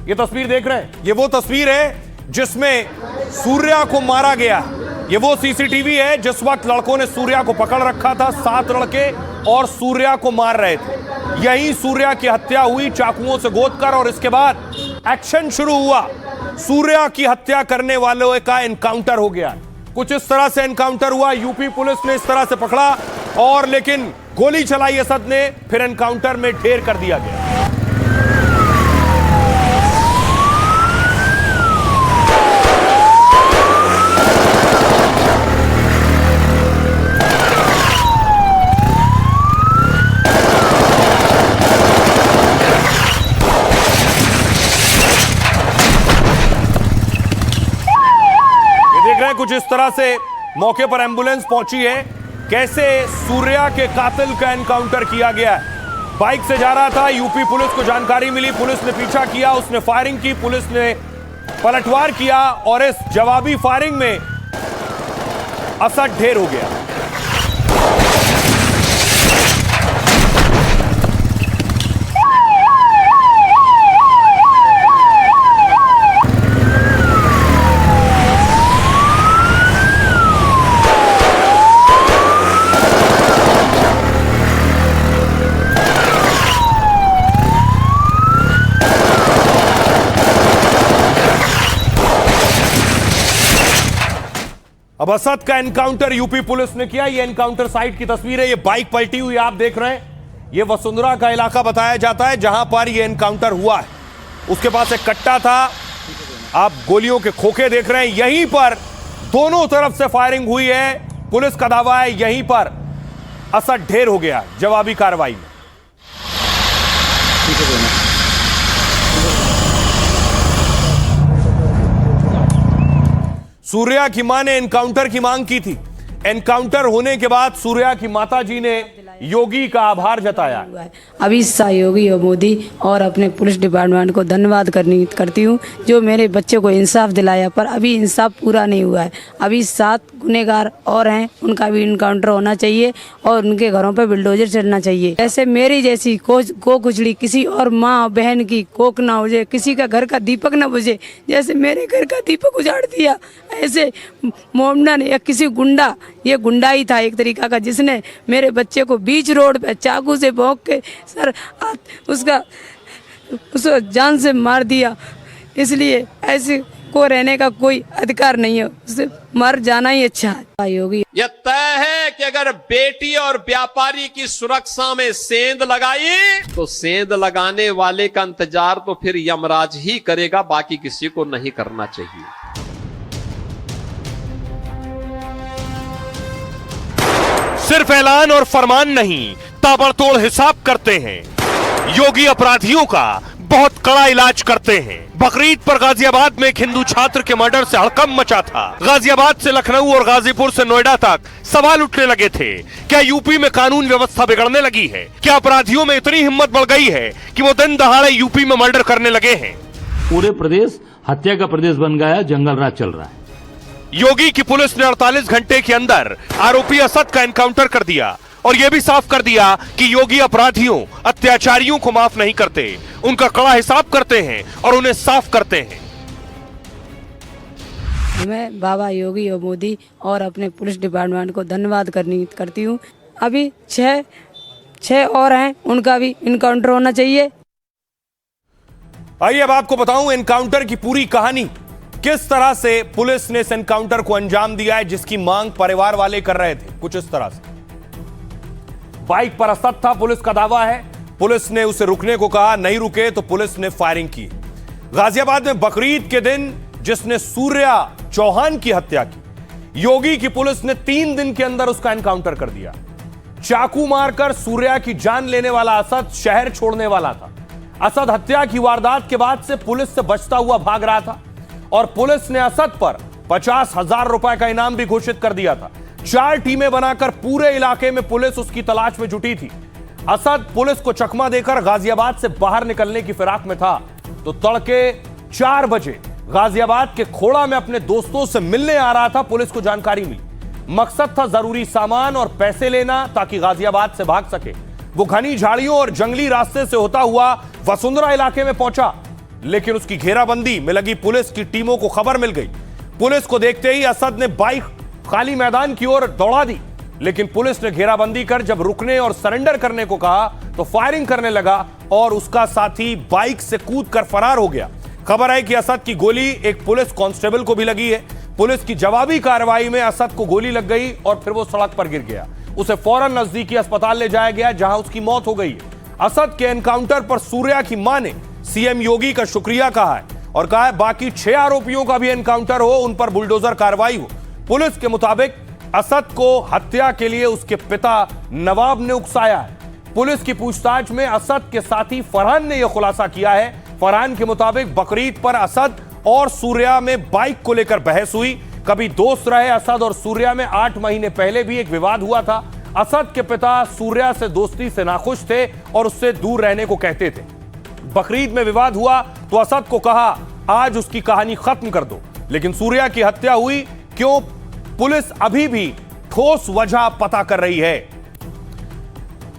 ये तस्वीर देख रहे हैं, ये वो तस्वीर है जिसमें सूर्या को मारा गया। ये वो सीसीटीवी है जिस वक्त लड़कों ने सूर्या को पकड़ रखा था, 7 लड़के और सूर्या को मार रहे थे। यहीं सूर्या की हत्या हुई चाकुओं से गोदकर, और इसके बाद एक्शन शुरू हुआ। सूर्या की हत्या करने वालों का एनकाउंटर हो गया। कुछ इस तरह से एनकाउंटर हुआ, यूपी पुलिस ने इस तरह से पकड़ा और लेकिन गोली चलाई असद ने, फिर एनकाउंटर में ढेर कर दिया गया। कुछ इस तरह से मौके पर एम्बुलेंस पहुंची है, कैसे सूर्या के कातिल का एनकाउंटर किया गया है। बाइक से जा रहा था, यूपी पुलिस को जानकारी मिली, पुलिस ने पीछा किया, उसने फायरिंग की, पुलिस ने पलटवार किया और इस जवाबी फायरिंग में असद ढेर हो गया। अब असद का एनकाउंटर यूपी पुलिस ने किया। ये एनकाउंटर साइट की तस्वीर है, ये बाइक पलटी हुई आप देख रहे हैं। ये वसुंधरा का इलाका बताया जाता है जहां पर ये एनकाउंटर हुआ है। उसके पास एक कट्टा था, आप गोलियों के खोखे देख रहे हैं। यहीं पर दोनों तरफ से फायरिंग हुई है। पुलिस का दावा है यहीं पर असद ढेर हो गया जवाबी कार्रवाई में। सूर्या की मां ने एनकाउंटर की मांग की थी। एनकाउंटर होने के बाद सूर्या की माताजी ने योगी का आभार जताया। अभी सहयोगी और मोदी और अपने पुलिस डिपार्टमेंट को धन्यवाद करती हूँ जो मेरे बच्चे को इंसाफ दिलाया, पर अभी इंसाफ पूरा नहीं हुआ है। अभी 7 गुनहगार और हैं, उनका भी इनकाउंटर होना चाहिए और उनके घरों पर बुलडोजर चलना चाहिए। ऐसे मेरी जैसी को कुचली किसी और माँ बहन की कोक ना हो जाए, किसी का घर का दीपक ना बुझे, जैसे मेरे घर का दीपक उजाड़ दिया, ऐसे मोमडन या किसी गुंडा, ये गुंडा ही था एक तरीका का, जिसने मेरे बच्चे को बीच रोड पे चाकू से भोंक के सर उसको जान से मार दिया। इसलिए ऐसे को रहने का कोई अधिकार नहीं है, उसे मर जाना ही अच्छा है। योगी यह तय है कि अगर बेटी और व्यापारी की सुरक्षा में सेंध लगाई तो सेंध लगाने वाले का इंतजार तो फिर यमराज ही करेगा, बाकी किसी को नहीं करना चाहिए। सिर्फ ऐलान और फरमान नहीं, ताबड़तोड़ हिसाब करते हैं। योगी अपराधियों का बहुत कड़ा इलाज करते हैं। बकरीद पर गाजियाबाद में एक हिंदू छात्र के मर्डर से हड़कंप मचा था। गाजियाबाद से लखनऊ और गाजीपुर से नोएडा तक सवाल उठने लगे थे, क्या यूपी में कानून व्यवस्था बिगड़ने लगी है? क्या अपराधियों में इतनी हिम्मत बढ़ गई है कि वो दिन दहाड़े यूपी में मर्डर करने लगे हैं? पूरे प्रदेश हत्या का प्रदेश बन गया है, जंगल राज चल रहा है। योगी की पुलिस ने 48 घंटे के अंदर आरोपी असद का एनकाउंटर कर दिया और यह भी साफ कर दिया कि योगी अपराधियों, अत्याचारियों को माफ नहीं करते, उनका कड़ा हिसाब करते हैं और उन्हें साफ करते हैं। मैं बाबा योगी और मोदी और अपने पुलिस डिपार्टमेंट को धन्यवाद करती हूँ। अभी 6 और हैं, उनका भी इनकाउंटर होना चाहिए। आइए अब आपको बताऊं एनकाउंटर की पूरी कहानी, किस तरह से पुलिस ने इस एनकाउंटर को अंजाम दिया है जिसकी मांग परिवार वाले कर रहे थे। कुछ इस तरह से बाइक पर असद था, पुलिस का दावा है। पुलिस ने उसे रुकने को कहा, नहीं रुके तो पुलिस ने फायरिंग की। गाजियाबाद में बकरीद के दिन जिसने सूर्या चौहान की हत्या की, योगी की पुलिस ने 3 दिन के अंदर उसका एनकाउंटर कर दिया। चाकू मारकर सूर्या की जान लेने वाला असद शहर छोड़ने वाला था। असद हत्या की वारदात के बाद से पुलिस से बचता हुआ भाग रहा था और पुलिस ने असद पर 50,000 रुपए का इनाम भी घोषित कर दिया था। 4 टीमें बनाकर पूरे इलाके में पुलिस उसकी तलाश में जुटी थी। असद पुलिस को चकमा देकर गाजियाबाद से बाहर निकलने की फिराक में था तो तड़के 4 बजे गाजियाबाद के खोड़ा में अपने दोस्तों से मिलने आ रहा था। पुलिस को जानकारी मिली, मकसद था जरूरी सामान और पैसे लेना ताकि गाजियाबाद से भाग सके। वो घनी झाड़ियों और जंगली रास्ते से होता हुआ वसुंधरा इलाके में पहुंचा। लेकिन उसकी घेराबंदी में लगी पुलिस की टीमों को खबर मिल गई। पुलिस को देखते ही असद ने बाइक खाली मैदान की ओर दौड़ा दी, लेकिन पुलिस ने घेराबंदी कर जब रुकने और सरेंडर करने को कहा तो फायरिंग करने लगा और उसका साथी बाइक से कूदकर फरार हो गया। खबर है कि असद की गोली एक पुलिस कांस्टेबल को भी लगी है। पुलिस की जवाबी कार्रवाई में असद को गोली लग गई और फिर वो सड़क पर गिर गया। उसे फौरन नजदीकी अस्पताल ले जाया गया, जहां उसकी मौत हो गई है। असद के एनकाउंटर पर सूर्या की मां ने सीएम योगी का शुक्रिया कहा है और कहा है बाकी 6 आरोपियों का भी एनकाउंटर हो, उन पर बुलडोजर कार्रवाई हो। पुलिस के मुताबिक असद को हत्या के लिए उसके पिता नवाब ने उकसाया है। पुलिस की पूछताछ में असद के साथी फरहान ने यह खुलासा किया है। फरहान के मुताबिक बकरीद पर असद और सूर्या में बाइक को लेकर बहस हुई। कभी दोस्त रहे असद और सूर्या में 8 महीने पहले भी एक विवाद हुआ था। असद के पिता सूर्या से दोस्ती से नाखुश थे और उससे दूर रहने को कहते थे। बकरीद में विवाद हुआ तो असद को कहा आज उसकी कहानी खत्म कर दो, लेकिन सूर्या की हत्या हुई क्यों? पुलिस अभी भी ठोस वजह पता कर रही है।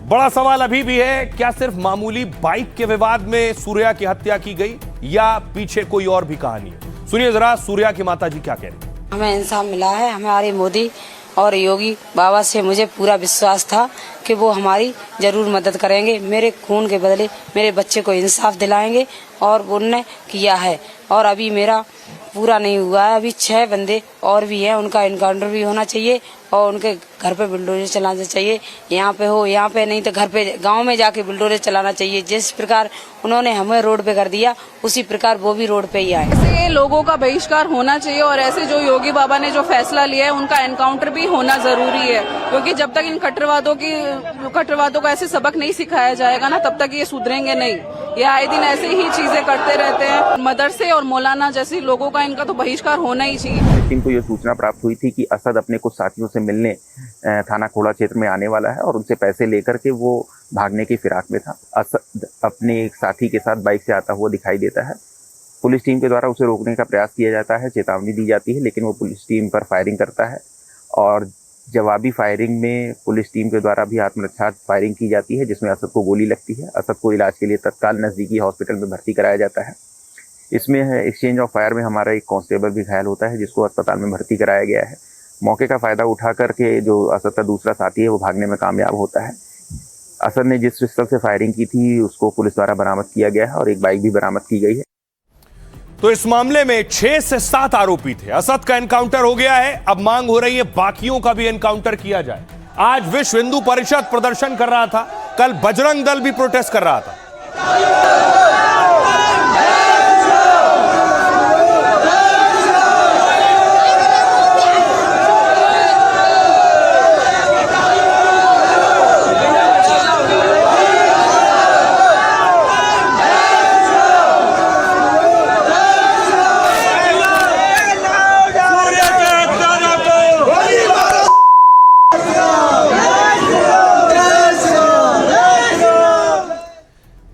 बड़ा सवाल अभी भी है, क्या सिर्फ मामूली बाइक के विवाद में सूर्या की हत्या की गई या पीछे कोई और भी कहानी है? सुनिए जरा सूर्या की माताजी क्या कह रही है। हमें इंसाफ मिला है। हमारे मोदी और योगी बाबा से मुझे पूरा विश्वास था कि वो हमारी जरूर मदद करेंगे, मेरे खून के बदले मेरे बच्चे को इंसाफ दिलाएंगे और उन्होंने किया है। और अभी मेरा पूरा नहीं हुआ है, अभी 6 बंदे और भी हैं, उनका एनकाउंटर भी होना चाहिए और उनके घर पे बुलडोजर चलाना चाहिए। यहाँ पे हो, यहाँ पे नहीं तो घर पे गांव में जाके बुलडोजर चलाना चाहिए। जिस प्रकार उन्होंने हमें रोड पे कर दिया उसी प्रकार वो भी रोड पे ही आए। ऐसे लोगों का बहिष्कार होना चाहिए और ऐसे जो योगी बाबा ने जो फैसला लिया है उनका एनकाउंटर भी होना जरूरी है, क्योंकि जब तक इन कट्टरवादों को ऐसे सबक नहीं सिखाया जाएगा ना, तब तक ये सुधरेंगे नहीं। ये आए दिन ऐसे ही चीजें करते रहते हैं। मदरसे और मौलाना जैसे लोगों का इनका तो बहिष्कार होना ही चाहिए। टीम को यह सूचना प्राप्त हुई थी कि असद अपने कुछ साथियों से मिलने थाना खोड़ा क्षेत्र में आने वाला है और उनसे पैसे लेकर के वो भागने की फिराक में था। असद अपने एक साथी के साथ बाइक से आता हुआ दिखाई देता है। पुलिस टीम के द्वारा उसे रोकने का प्रयास किया जाता है, चेतावनी दी जाती है, लेकिन वो पुलिस टीम पर फायरिंग करता है और जवाबी फायरिंग में पुलिस टीम के द्वारा भी आत्मरक्षा फायरिंग की जाती है, जिसमें असद को गोली लगती है। असद को इलाज के लिए तत्काल नजदीकी हॉस्पिटल में भर्ती कराया जाता है। इसमें एक्सचेंज ऑफ फायर में हमारा एक कांस्टेबल भी घायल होता है, जिसको अस्पताल में भर्ती कराया गया है। मौके का फायदा उठा करके जो असद का दूसरा साथी है वो भागने में कामयाब होता है। असद ने जिस पिस्टल से फायरिंग की थी उसको पुलिस द्वारा बरामद किया गया है और एक बाइक भी बरामद की गई है। तो इस मामले में 6 से 7 आरोपी थे। असद का एनकाउंटर हो गया है, अब मांग हो रही है बाकियों का भी एनकाउंटर किया जाए। आज विश्व हिंदू परिषद प्रदर्शन कर रहा था, कल बजरंग दल भी प्रोटेस्ट कर रहा था।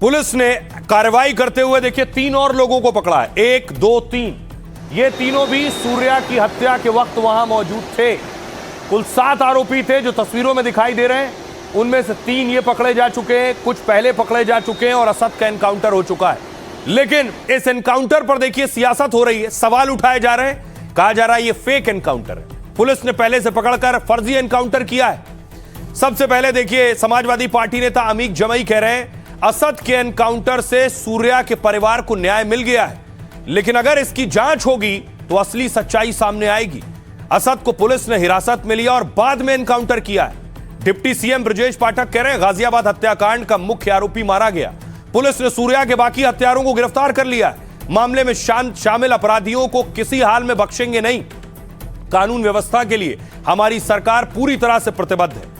पुलिस ने कार्रवाई करते हुए देखिए 3 और लोगों को पकड़ा है। 1, 2, 3 ये तीनों भी सूर्या की हत्या के वक्त वहां मौजूद थे। कुल 7 आरोपी थे जो तस्वीरों में दिखाई दे रहे हैं। उनमें से 3 ये पकड़े जा चुके हैं, कुछ पहले पकड़े जा चुके हैं और असद का एनकाउंटर हो चुका है। लेकिन इस एनकाउंटर पर देखिए सियासत हो रही है, सवाल उठाए जा रहे हैं। कहा जा रहा है ये फेक एनकाउंटर है, पुलिस ने पहले से पकड़कर फर्जी एनकाउंटर किया है। सबसे पहले देखिए समाजवादी पार्टी नेता अमीक जमई कह रहे हैं असद के एनकाउंटर से सूर्या के परिवार को न्याय मिल गया है, लेकिन अगर इसकी जांच होगी तो असली सच्चाई सामने आएगी। असद को पुलिस ने हिरासत में लिया और बाद में एनकाउंटर किया है। डिप्टी सीएम ब्रजेश पाठक कह रहे हैं गाजियाबाद हत्याकांड का मुख्य आरोपी मारा गया। पुलिस ने सूर्या के बाकी हत्यारों को गिरफ्तार कर लिया है। मामले में शामिल अपराधियों को किसी हाल में बख्शेंगे नहीं। कानून व्यवस्था के लिए हमारी सरकार पूरी तरह से प्रतिबद्ध है।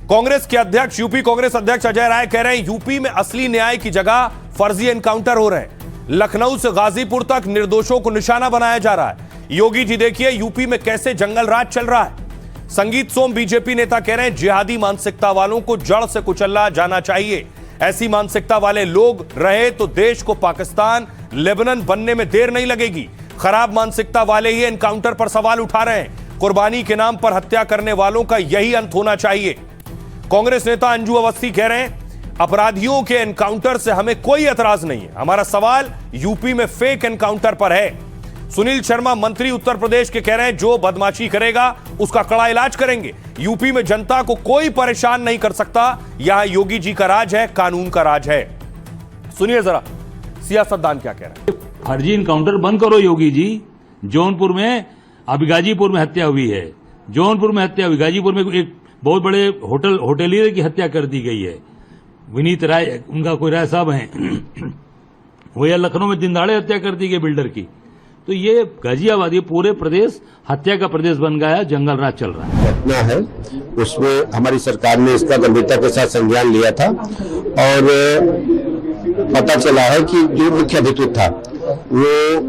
कांग्रेस के अध्यक्ष, यूपी कांग्रेस अध्यक्ष अजय राय कह रहे हैं यूपी में असली न्याय की जगह फर्जी एनकाउंटर हो रहे हैं। लखनऊ से गाजीपुर तक निर्दोषों को निशाना बनाया जा रहा है। योगी जी देखिए यूपी में कैसे जंगल राज चल रहा है। संगीत सोम बीजेपी नेता कह रहे हैं जिहादी मानसिकता वालों को जड़ से कुचला जाना चाहिए। ऐसी मानसिकता वाले लोग रहे तो देश को पाकिस्तान, लेबनान बनने में देर नहीं लगेगी। खराब मानसिकता वाले ही एनकाउंटर पर सवाल उठा रहे हैं। कुर्बानी के नाम पर हत्या करने वालों का यही अंत होना चाहिए। कांग्रेस नेता अंजू अवस्थी कह रहे हैं अपराधियों के एनकाउंटर से हमें कोई एतराज नहीं है। हमारा सवाल यूपी में फेक एनकाउंटर पर है। सुनील शर्मा मंत्री उत्तर प्रदेश के कह रहे हैं जो बदमाशी करेगा उसका कड़ा इलाज करेंगे। यूपी में जनता को कोई परेशान नहीं कर सकता। यहां योगी जी का राज है, कानून का राज है। सुनिए जरा सियासतदान क्या कह रहे हैं। फर्जी इनकाउंटर बंद करो योगी जी। जौनपुर में अभी गाजीपुर में हत्या हुई है, जौनपुर में हत्या हुई, गाजीपुर में एक बहुत बड़े होटलियर की हत्या कर दी गई है। विनीत राय, उनका कोई राय साहब हैं, वो या लखनऊ में दिनदाड़े हत्या कर दी गई बिल्डर की। तो ये गाजियाबाद, ये पूरे प्रदेश हत्या का प्रदेश बन गया है, जंगल राज चल रहा है। घटना है उसमें हमारी सरकार ने इसका गंभीरता के साथ संज्ञान लिया था और पता चला है कि जो मुख्य अभियुक्त था वो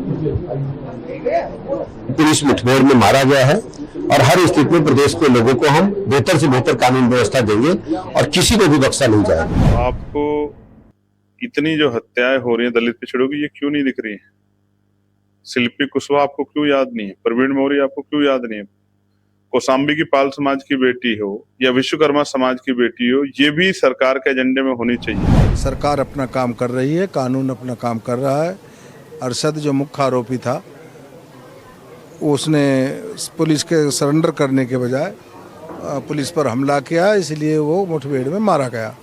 पुलिस मुठभेड़ में मारा गया है और हर स्थिति में प्रदेश के लोगों को हम बेहतर से बेहतर कानून व्यवस्था देंगे और किसी को भी बख्शा नहीं जाएगा। आपको इतनी जो हत्याएं हो रही हैं दलित पिछड़ों की, ये क्यों नहीं दिख रही है? शिल्पी कुशवाहा आपको क्यों याद नहीं है? प्रवीण मौर्य आपको क्यों याद नहीं है? कौशाम्बी की पाल समाज की बेटी हो या विश्वकर्मा समाज की बेटी हो, ये भी सरकार के एजेंडे में होनी चाहिए। सरकार अपना काम कर रही है, कानून अपना काम कर रहा है। अरशद जो मुख्य आरोपी था उसने पुलिस के सरेंडर करने के बजाय पुलिस पर हमला किया, इसलिए वो मुठभेड़ में मारा गया।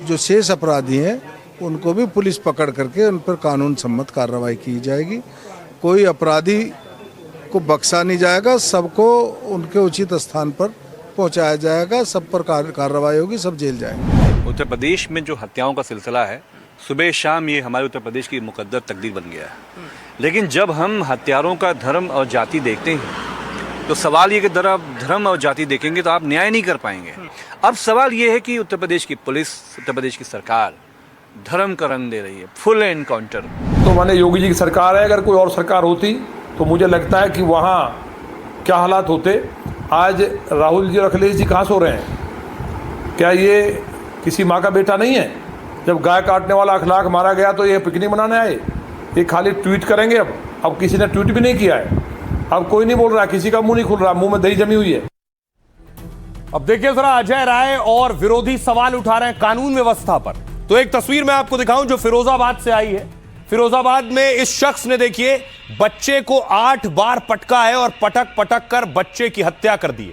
जो शेष अपराधी हैं उनको भी पुलिस पकड़ करके उन पर कानून सम्मत कार्रवाई की जाएगी। कोई अपराधी को बख्शा नहीं जाएगा, सबको उनके उचित स्थान पर पहुंचाया जाएगा, सब पर कार्रवाई होगी, सब जेल जाएंगे। उत्तर प्रदेश में जो हत्याओं का सिलसिला है, सुबह शाम ये हमारे उत्तर प्रदेश की मुकद्दर तकदीर बन गया है। लेकिन जब हम हत्यारों का धर्म और जाति देखते हैं तो सवाल ये कि धर्म और जाति देखेंगे तो आप न्याय नहीं कर पाएंगे। अब सवाल ये है कि उत्तर प्रदेश की पुलिस, उत्तर प्रदेश की सरकार धर्म का रंग दे रही है, फुल एनकाउंटर। तो माने योगी जी की सरकार है, अगर कोई और सरकार होती तो मुझे लगता है कि वहाँ क्या हालात होते। आज राहुल जी और अखिलेश जी कहाँ सो रहे हैं? क्या ये किसी माँ का बेटा नहीं है? जब गाय काटने वाला अखलाक मारा गया तो ये पिकनिक मनाने आए? ये खाली ट्वीट करेंगे। अब किसी ने ट्वीट भी नहीं किया है, अब कोई नहीं बोल रहा, किसी का मुंह नहीं खुल रहा, मुंह में दही जमी हुई है। अब देखिए जरा अजय राय और विरोधी सवाल उठा रहे हैं कानून व्यवस्था पर। तो एक तस्वीर मैं आपको दिखाऊं जो फिरोजाबाद से आई है। फिरोजाबाद में इस शख्स ने देखिए बच्चे को 8 बार पटका है और पटक पटक कर बच्चे की हत्या कर दी है।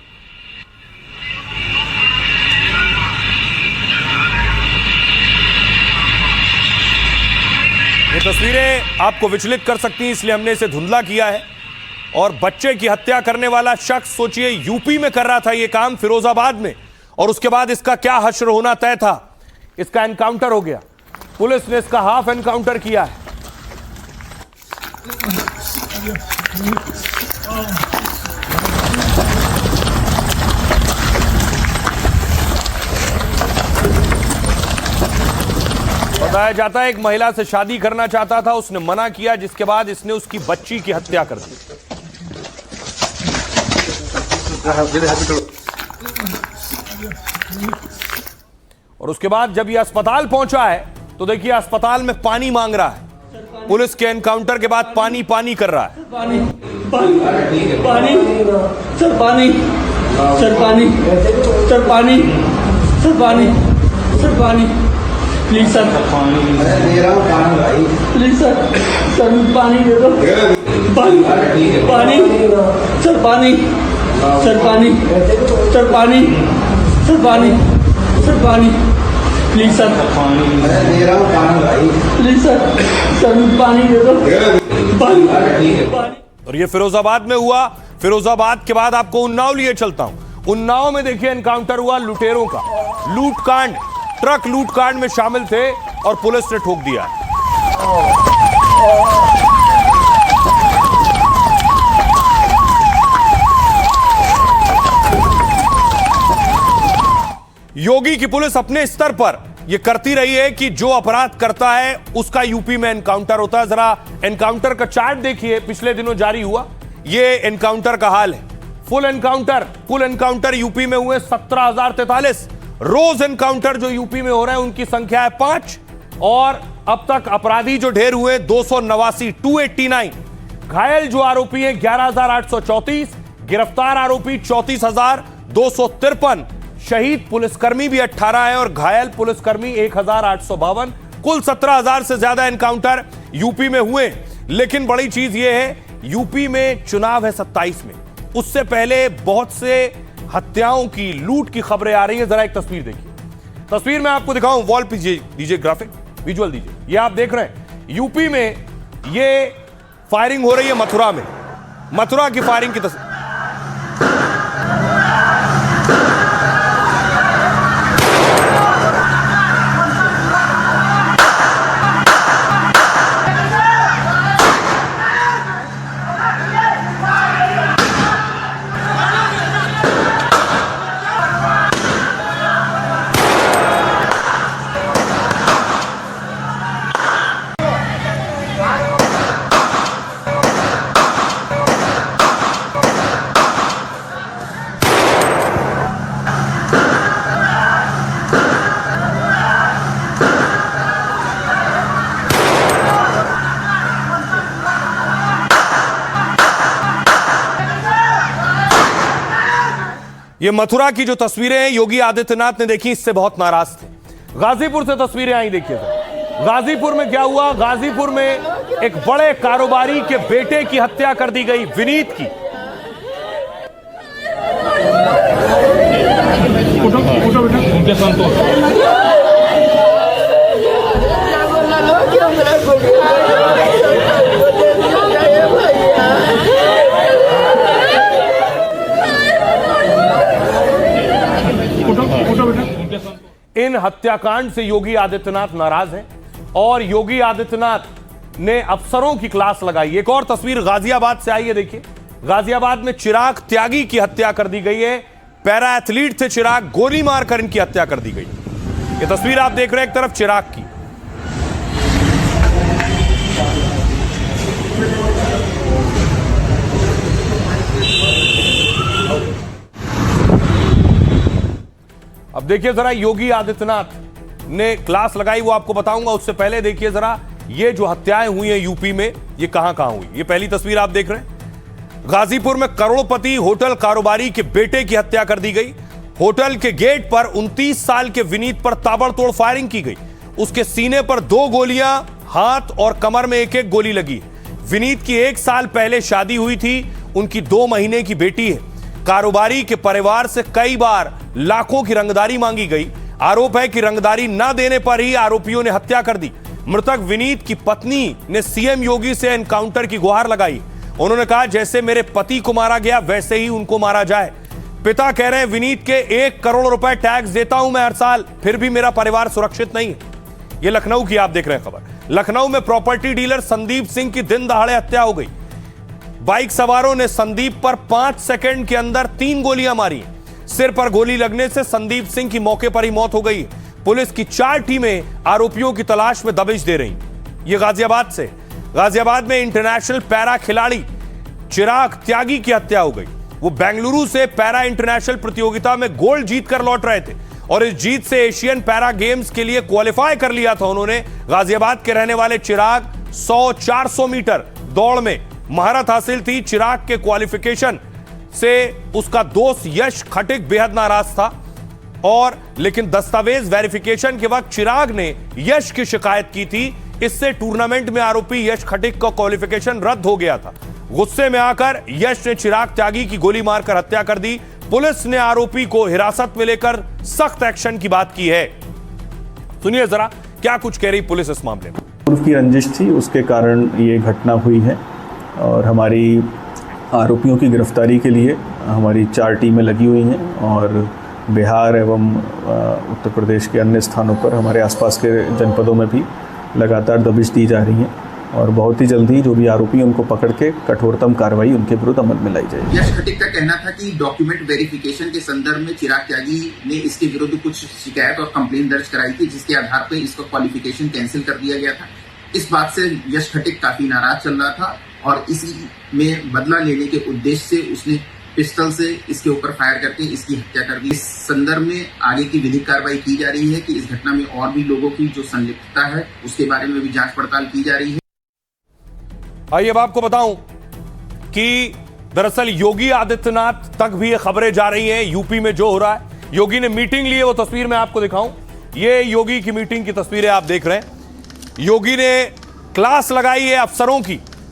ये तस्वीरें आपको विचलित कर सकती हैं, इसलिए हमने इसे धुंधला किया है। और बच्चे की हत्या करने वाला शख्स सोचिए यूपी में कर रहा था ये काम, फिरोजाबाद में, और उसके बाद इसका क्या हश्र होना तय था। इसका एनकाउंटर हो गया, पुलिस ने इसका हाफ एनकाउंटर किया है। बताया जाता है एक महिला से शादी करना चाहता था, उसने मना किया, जिसके बाद इसने उसकी बच्ची की हत्या कर दी। और उसके बाद जब यह अस्पताल पहुंचा है तो देखिए अस्पताल में पानी मांग रहा है। पुलिस के एनकाउंटर के बाद पानी पानी कर रहा है। पानी पानी पानी सर, पानी सर, पानी सर, पानी सर, पानी सर, पानी please sir, please sir, sir पानी दे दो, पानी पानी सर, पानी सर, पानी सर, पानी सर, पानी सर, पानी please sir, please sir, sir पानी दे दो, पानी। और ये फिरोजाबाद में हुआ। फिरोजाबाद के बाद आपको उन्नाव लिए चलता हूं। उन्नाव में देखिए एनकाउंटर हुआ लुटेरों का। लूटकांड, ट्रक लूटकांड में शामिल थे और पुलिस ने ठोक दिया। योगी की पुलिस अपने स्तर पर यह करती रही है कि जो अपराध करता है उसका यूपी में एनकाउंटर होता है। जरा एनकाउंटर का चार्ट देखिए, पिछले दिनों जारी हुआ, यह एनकाउंटर का हाल है। फुल एनकाउंटर यूपी में हुए 17,043। रोज एनकाउंटर जो यूपी में हो रहे हैं उनकी संख्या है 5। और अब तक अपराधी जो ढेर हुए 289, 289। घायल जो आरोपी हैं 11,834। गिरफ्तार आरोपी 34,253। शहीद पुलिसकर्मी भी 18 है और घायल पुलिसकर्मी 1852। कुल 17,000 से ज्यादा एनकाउंटर यूपी में हुए। लेकिन बड़ी चीज यह है, यूपी में चुनाव है 27 में, उससे पहले बहुत से हत्याओं की, लूट की खबरें आ रही हैं। जरा एक तस्वीर देखिए। तस्वीर में आपको दिखाऊं, वॉल पे दीजिए ग्राफिक, विजुअल दीजिए। ये आप देख रहे हैं यूपी में ये फायरिंग हो रही है मथुरा में, मथुरा की फायरिंग की तस्वीर। ये मथुरा की जो तस्वीरें हैं योगी आदित्यनाथ ने देखी, इससे बहुत नाराज थे। गाजीपुर से तस्वीरें आई, देखिए गाजीपुर में क्या हुआ। गाजीपुर में एक बड़े कारोबारी के बेटे की हत्या कर दी गई, विनीत की। इन हत्याकांड से योगी आदित्यनाथ नाराज हैं और योगी आदित्यनाथ ने अफसरों की क्लास लगाई। एक और तस्वीर गाजियाबाद से आई है, देखिए। गाजियाबाद में चिराग त्यागी की हत्या कर दी गई है। पैरा एथलीट थे चिराग, गोली मारकर इनकी हत्या कर दी गई। ये तस्वीर आप देख रहे हैं एक तरफ चिराग की। अब देखिए जरा, योगी आदित्यनाथ ने क्लास लगाई, वो आपको बताऊंगा। उससे पहले देखिए जरा, ये जो हत्याएं हुई हैं यूपी में, ये कहां कहां हुई। ये पहली तस्वीर आप देख रहे हैं। गाजीपुर में करोड़पति होटल कारोबारी के बेटे की हत्या कर दी गई। होटल के गेट पर 29 साल के विनीत पर ताबड़तोड़ फायरिंग की गई। उसके सीने पर 2 गोलियां, हाथ और कमर में 1-1 गोली लगी। विनीत की 1 साल पहले शादी हुई थी, उनकी 2 महीने की बेटी है। कारोबारी के परिवार से कई बार लाखों की रंगदारी मांगी गई। आरोप है कि रंगदारी न देने पर ही आरोपियों ने हत्या कर दी। मृतक विनीत की पत्नी ने सीएम योगी से एनकाउंटर की गुहार लगाई। उन्होंने कहा, जैसे मेरे पति को मारा गया वैसे ही उनको मारा जाए। पिता कह रहे हैं, विनीत के 1 करोड़ रुपए टैक्स देता हूं मैं हर साल, फिर भी मेरा परिवार सुरक्षित नहीं है। यह लखनऊ की आप देख रहे हैं खबर। लखनऊ में प्रॉपर्टी डीलर संदीप सिंह की दिन दहाड़े हत्या हो गई। बाइक सवारों ने संदीप पर 5 सेकंड के अंदर 3 गोलियां मारी। सिर पर गोली लगने से संदीप सिंह की मौके पर ही मौत हो गई। पुलिस की 4 टीमें आरोपियों की तलाश में दबिश दे रही। ये गाजियाबाद से। गाजियाबाद में इंटरनेशनल पैरा खिलाड़ी चिराग त्यागी की हत्या हो गई। वो बेंगलुरु से पैरा इंटरनेशनल प्रतियोगिता में गोल्ड जीतकर लौट रहे थे और इस जीत से एशियन पैरा गेम्स के लिए क्वालिफाई कर लिया था उन्होंने। गाजियाबाद के रहने वाले चिराग 100-400 मीटर दौड़ में महारत हासिल थी। चिराग के क्वालिफिकेशन से उसका दोस्त यश खटिक बेहद नाराज था और लेकिन दस्तावेज वेरिफिकेशन के वक्त चिराग ने यश की शिकायत की थी। इससे टूर्नामेंट में आरोपी यश खटिक का क्वालिफिकेशन रद्द हो गया था। गुस्से में आकर यश ने चिराग त्यागी की गोली मारकर हत्या कर दी। पुलिस ने आरोपी को हिरासत में लेकर सख्त एक्शन की बात की है। सुनिए जरा क्या कुछ कह रही पुलिस इस मामले में। पूर्व की रंजिश थी, उसके कारण ये घटना हुई है और हमारी आरोपियों की गिरफ्तारी के लिए हमारी 4 टीमें लगी हुई हैं और बिहार एवं उत्तर प्रदेश के अन्य स्थानों पर हमारे आसपास के जनपदों में भी लगातार दबिश दी जा रही है और बहुत ही जल्दी जो भी आरोपी हैं उनको पकड़ के कठोरतम कार्रवाई उनके विरुद्ध अमल में लाई जाएगी। यश खटिक का कहना था कि डॉक्यूमेंट वेरिफिकेशन के संदर्भ में चिराग त्यागी ने इसके विरुद्ध कुछ शिकायत और कंप्लेंट दर्ज कराई थी, जिसके आधार पर इसका क्वालिफिकेशन कैंसिल कर दिया गया था। इस बात से यश खटिक काफी नाराज चल रहा था और इसी में बदला लेने के उद्देश्य से उसने पिस्टल से इसके ऊपर फायर करके इसकी हत्या कर दी। इस संदर्भ में आगे की विधिक कार्रवाई की जा रही है कि इस घटना में और भी लोगों की जो संलिप्तता है उसके बारे में भी जांच पड़ताल की जा रही है। आइए अब आपको बताऊं कि दरअसल योगी आदित्यनाथ तक भी ये खबरें जा रही हैं यूपी में जो हो रहा है। योगी ने मीटिंग ली है, वो तस्वीर मैं आपको दिखाऊं। ये योगी की मीटिंग की तस्वीरें आप देख रहे हैं। योगी ने क्लास लगाई है अफसरों की